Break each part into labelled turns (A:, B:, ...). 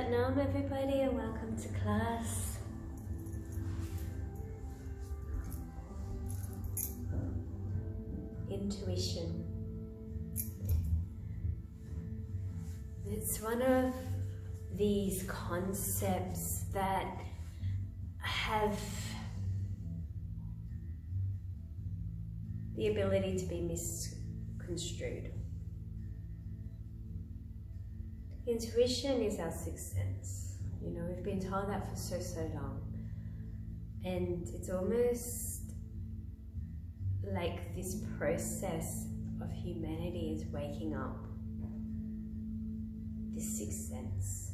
A: Satnam everybody, and welcome to class. Intuition. It's one of these concepts that have the ability to be misconstrued. Intuition is our sixth sense. You know, we've been told that for so long. And it's almost like this process of humanity is waking up this sixth sense.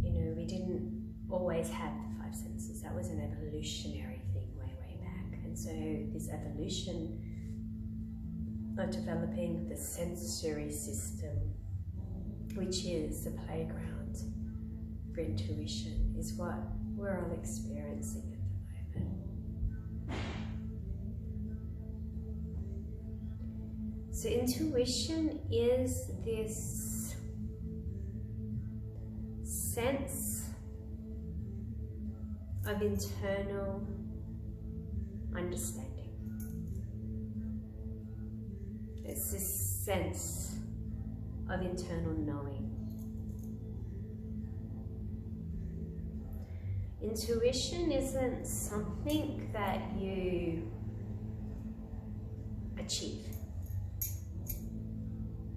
A: You know, we didn't always have the five senses. That was an evolutionary thing way back. And so this evolution of developing the sensory system, which is the playground for intuition, is what we're all experiencing at the moment. So intuition is this sense of internal understanding. It's this sense of internal knowing. Intuition isn't something that you achieve.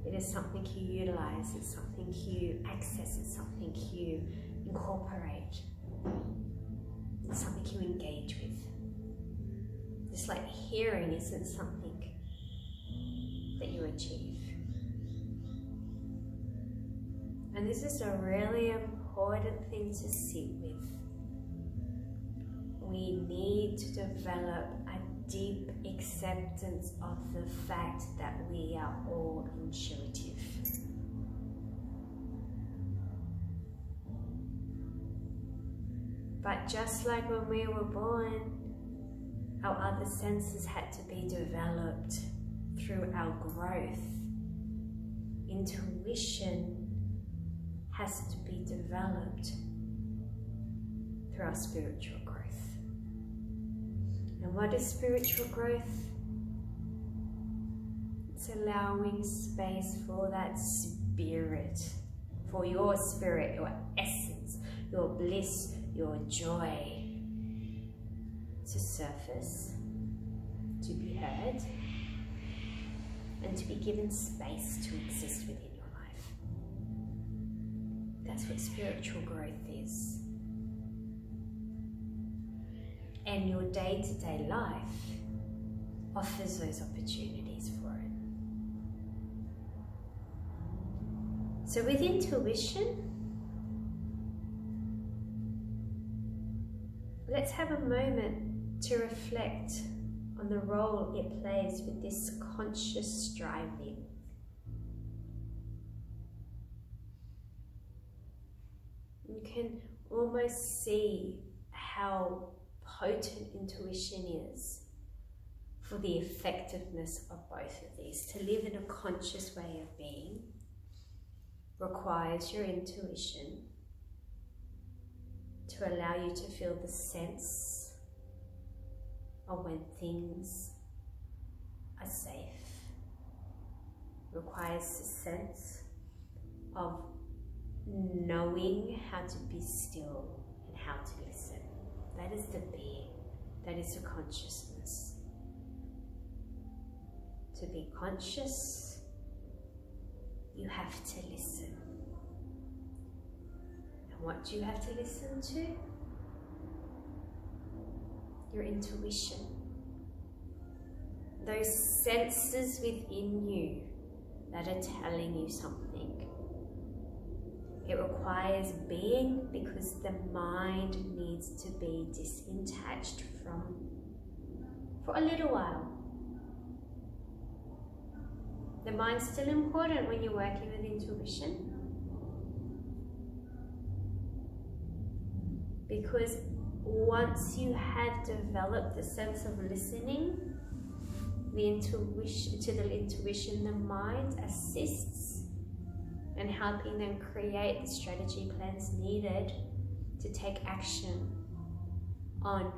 A: It is something you utilize, it's something you access, it's something you incorporate, it's something you engage with. Just like hearing isn't something that you achieve. And this is a really important thing to sit with. We need to develop a deep acceptance of the fact that we are all intuitive. But just like when we were born, our other senses had to be developed through our growth. Intuition has to be developed through our spiritual growth. And what is spiritual growth? It's allowing space for that spirit, for your spirit, your essence, your bliss, your joy to surface, to be heard, and to be given space to exist within your life. That's what spiritual growth is. And your day-to-day life offers those opportunities for it. So with intuition, let's have a moment to reflect on the role it plays with this conscious striving. You can almost see how potent intuition is for the effectiveness of both of these. To live in a conscious way of being requires your intuition to allow you to feel the sense of when things are safe. Requires a sense of knowing how to be still and how to listen. That is the being, that is the consciousness. To be conscious, you have to listen. And what do you have to listen to? Your intuition. Those senses within you that are telling you something. It requires being because the mind needs to be disattached from for a little while. The mind's still important when you're working with intuition, because once you have developed the sense of listening, the intuition, the mind assists and helping them create the strategy plans needed to take action on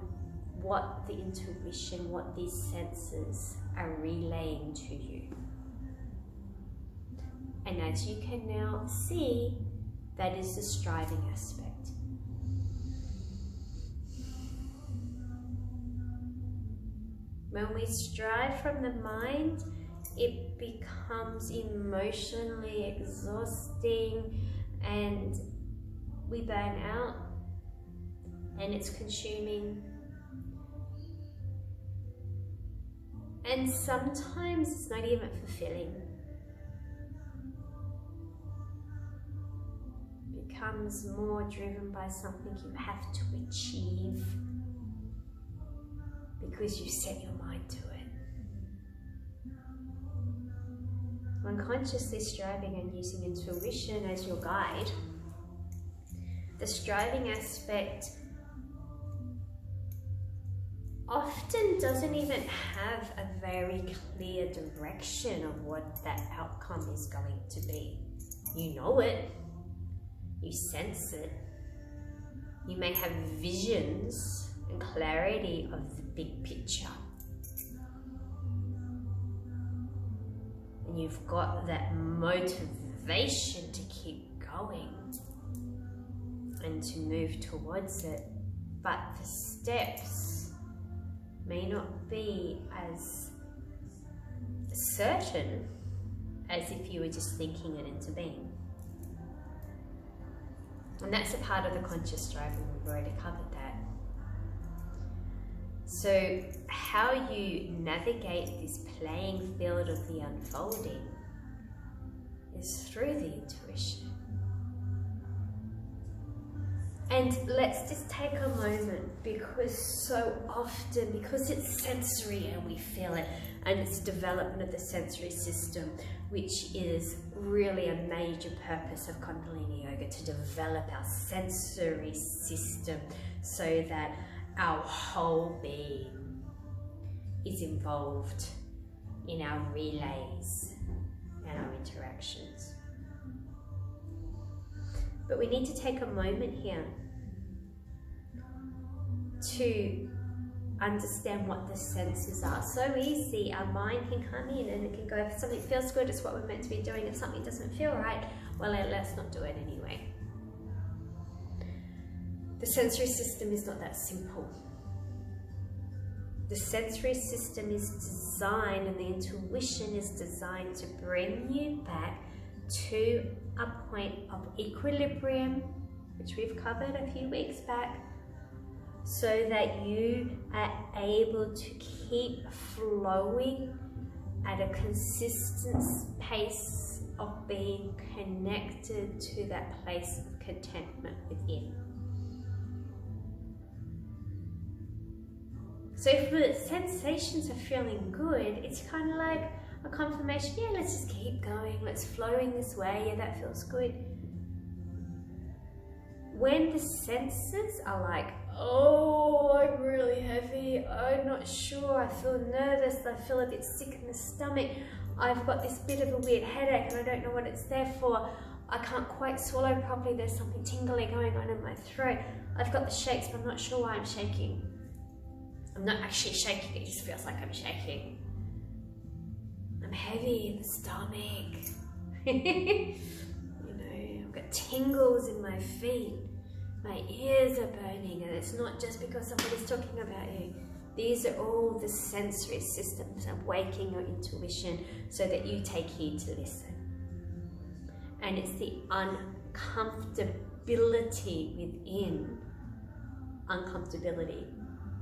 A: what the intuition, what these senses are relaying to you. And as you can now see, that is the striving aspect. When we strive from the mind, it becomes emotionally exhausting and we burn out and it's consuming. And sometimes it's not even fulfilling. It becomes more driven by something you have to achieve because you set your mind to it. When consciously striving and using intuition as your guide, the striving aspect often doesn't even have a very clear direction of what that outcome is going to be. You know it, you sense it, you may have visions and clarity of the big picture. And you've got that motivation to keep going and to move towards it. But the steps may not be as certain as if you were just thinking it into being. And that's a part of the conscious striving. We've already covered that. So how you navigate this playing field of the unfolding is through the intuition. And let's just take a moment, because so often, because it's sensory and we feel it, and it's development of the sensory system, which is really a major purpose of Kundalini Yoga, to develop our sensory system so that our whole being is involved in our relays and our interactions. But we need to take a moment here to understand what the senses are. So easy, our mind can come in and it can go, if something feels good, it's what we're meant to be doing. If something doesn't feel right, well, let's not do it anyway. The sensory system is not that simple. The sensory system is designed, and the intuition is designed to bring you back to a point of equilibrium, which we've covered a few weeks back, so that you are able to keep flowing at a consistent pace of being connected to that place of contentment within. So if the sensations are feeling good, it's kind of like a confirmation, yeah, let's just keep going, let's flow in this way, yeah, that feels good. When the senses are like, oh, I'm really heavy, I'm not sure, I feel nervous, I feel a bit sick in the stomach, I've got this bit of a weird headache and I don't know what it's there for, I can't quite swallow properly, there's something tingly going on in my throat, I've got the shakes but I'm not sure why I'm shaking. I'm not actually shaking, it just feels like I'm shaking. I'm heavy in the stomach. You know, I've got tingles in my feet. My ears are burning, and it's not just because somebody's talking about you. These are all the sensory systems awakening your intuition so that you take heed to listen. And it's the uncomfortability within, uncomfortability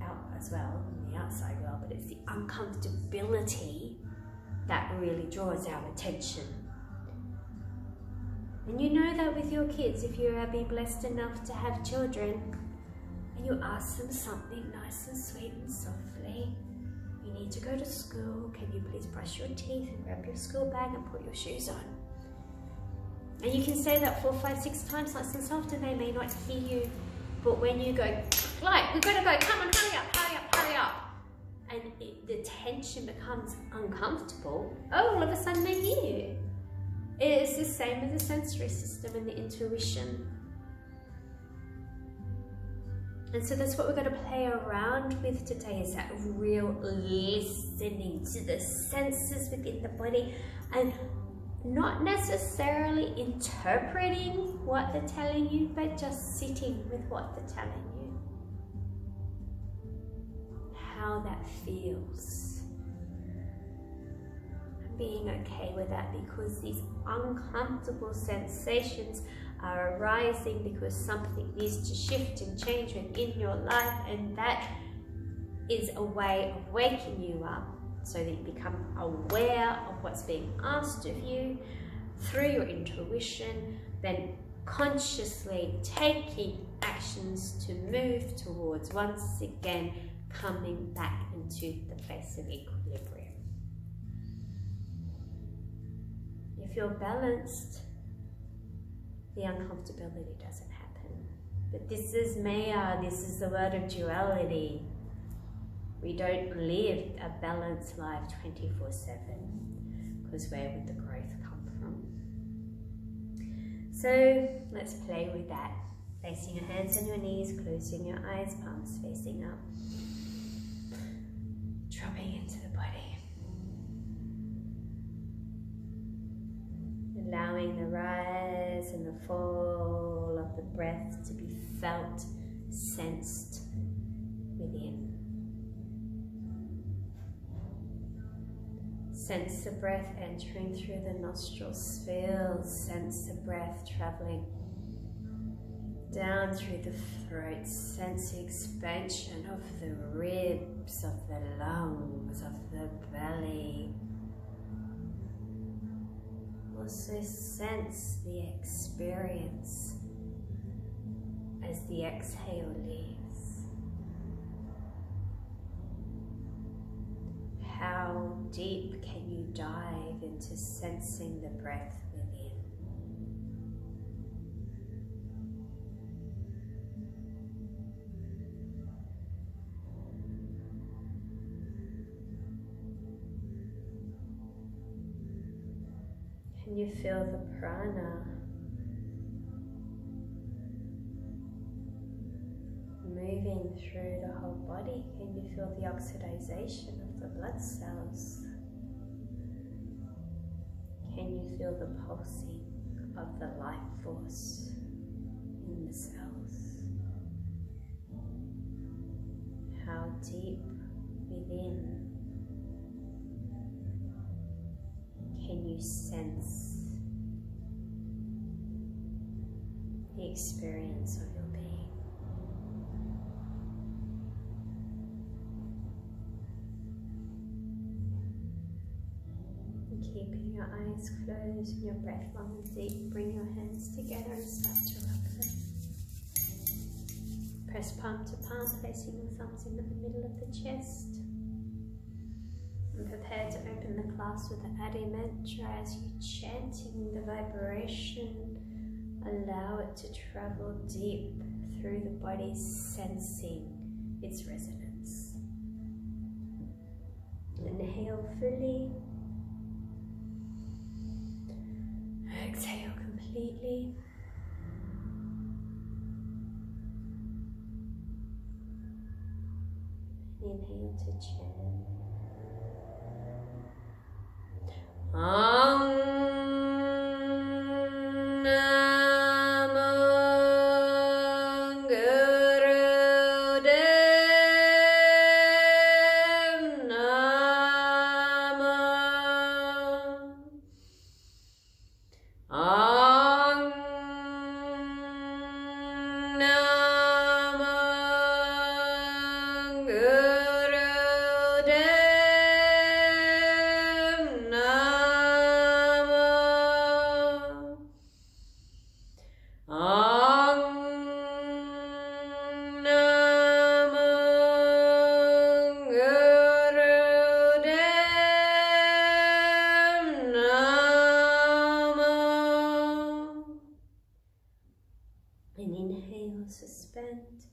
A: out as well, in the outside world, but it's the uncomfortability that really draws our attention. And you know that with your kids, if you have been blessed enough to have children, and you ask them something nice and sweet and softly, you need to go to school, can you please brush your teeth and grab your school bag and put your shoes on? And you can say that 4, 5, 6 times nice and soft, and they may not hear you. But when you go, like, we've got to go, come on, hurry up, hurry up, hurry up. And the tension becomes uncomfortable, oh, all of a sudden they hear you. It is the same with the sensory system and the intuition. And so that's what we're going to play around with today, is that real listening to the senses within the body, and not necessarily interpreting what they're telling you, but just sitting with what they're telling you. How that feels. And being okay with that, because these uncomfortable sensations are arising because something needs to shift and change within your life, and that is a way of waking you up so that you become aware of what's being asked of you through your intuition, then consciously taking actions to move towards once again coming back into the place of equilibrium. If you're balanced, the uncomfortability doesn't happen. But this is Maya, this is the word of duality. We don't live a balanced life 24/7, because where would the growth come from? So let's play with that. Placing your hands on your knees, closing your eyes, palms facing up. Dropping into the body. Allowing the rise and the fall of the breath to be felt, sensed within. Sense the breath entering through the nostrils. Sense the breath traveling down through the throat. Sense the expansion of the ribs, of the lungs, of the belly. Also sense the experience as the exhale leaves. How deep can you dive into sensing the breath within? Can you feel the prana moving through the whole body? Can you feel the oxidization of the blood cells? Can you feel the pulsing of the life force in the cells? How deep within can you sense the experience of your being? Keeping your eyes closed and your breath long and deep, bring your hands together and start to rub them. Press palm to palm, placing your thumbs in the middle of the chest. And prepare to open the class with the Adi mantra as you chanting the vibration. Allow it to travel deep through the body, sensing its resonance. Inhale fully. Exhale completely. Inhale to chant. And inhale, suspend.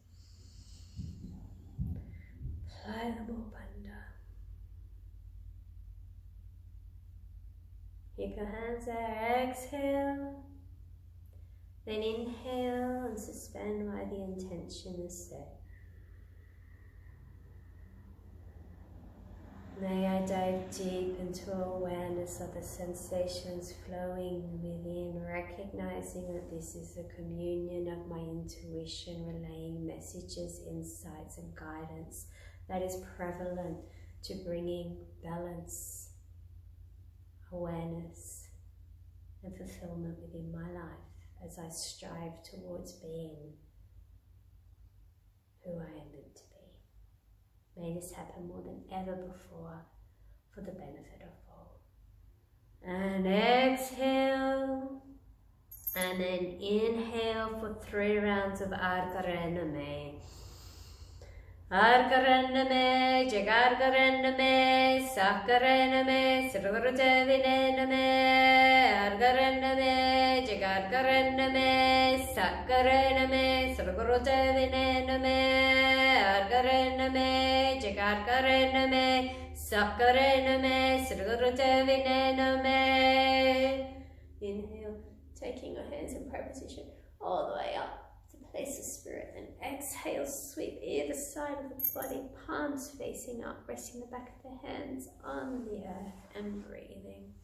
A: Apply the more bandha. You your hands there. Exhale. Then inhale and suspend while the intention is set. May I dive deep into awareness of the sensations flowing within, recognizing that this is a communion of my intuition, relaying messages, insights, and guidance that is prevalent to bringing balance, awareness, and fulfillment within my life as I strive towards being who I am meant to be. May this happen more than ever before for the benefit of all. And exhale. And then inhale for 3 rounds of Ardha. Arkaraname, Jagarkaraname, Sakaraname, Srurujaviname, Arkaraname, Jagarkaraname, Sakaraname, Srurujaviname, Arkaraname, Jagarkaraname, Sakaraname, Srurujaviname. Inhale, taking your hands in prayer position all the way up. Place of spirit, and exhale, sweep either side of the body, palms facing up, resting the back of the hands on the earth and breathing.